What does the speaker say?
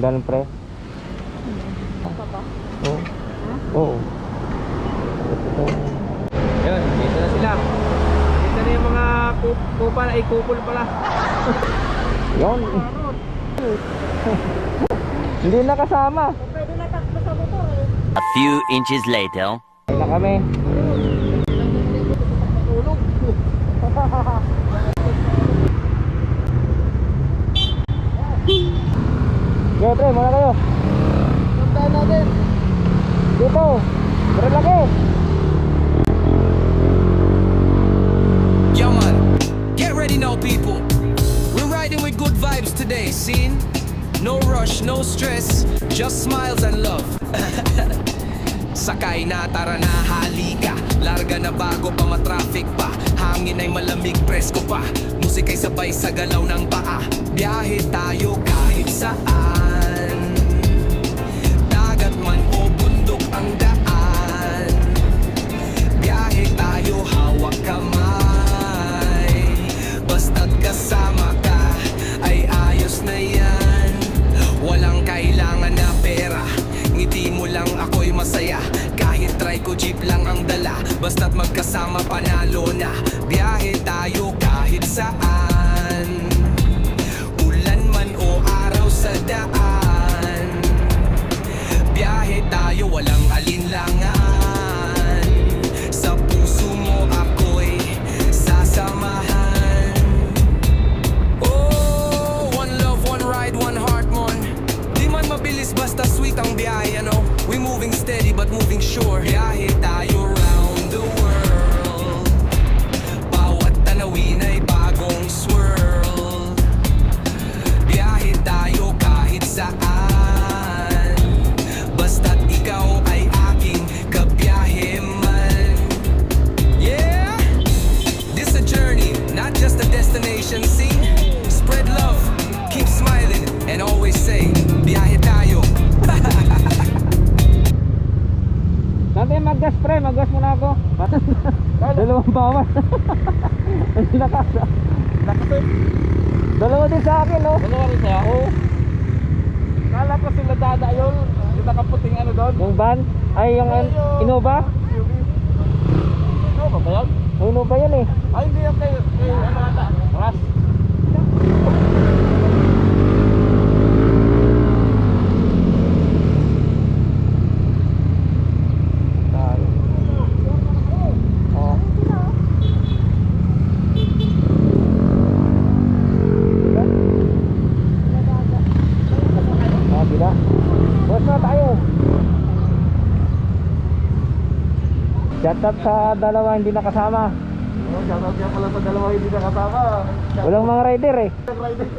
Ulan pre. Pa ba? Oo. Oo. Yun, dito na sila. Dito na yung mga kupal, ay kupol pala. Yun. Hindi na kasama. Pwede na takbo sa motor eh. A few inches later. Ayun na kami. Matulog. Yo pre, muna kayo. Puntahan natin. Dito. Pero lagi. Yo man, get ready now people. We're riding with good vibes today, seen? No rush, no stress, just smiles and love. Sakay na, tara na, halika. Larga na bago pa matraffic pa. Hangin ay malamig, presko pa. Musik ay sabay sa galaw ng paa. Biyahe tayo kahit saan. Dagat man o bundok ang daan. Biyahe tayo, hawak kamay. Basta't kasama ka, ay ayos na yan. Walang kailangan na pera, ngiti mo lang ako'y masaya. Kahit try ko jeep lang ang dala, basta't magkasama panalo na. Biyahe tayo kahit saan, ulan man o araw sa daan. Biyahe tayo walang alinlangan. Sa puso mo ako'y sasamahan. Oh, one love, one ride, one heart mon. Di man mabilis basta sweet ang biyahe, ano? We moving steady but moving sure. Biyahe tayo round the world. Bawat tanawin ay bagong swirl. Biyahe tayo kahit saan, basta't ikaw ay aking kabiyahe man. Yeah! This a journey, not just a destination. See? Spread love, keep smiling, and always say, biyahe tayo. Dati mag-gas pre, mag-gas muna ako. Dalawang bawas. Lakas. Dalawa din sa akin, no? Dalawa rin sa'yo? Oo. Kala ko sila dada yun. Yung nakaputing ano doon. Yung van? Ay, yung Innova? Ano ba ba yun? Yung Innova yun eh. Ay, hindi yung kay ano ata? Ras. Oh. Ah, bila. Bukas na tayo. Shout out sa dalawa hindi nakasama. Shoutout nga pala sa dalawa hindi nakasama. Walang mga rider eh. Rider.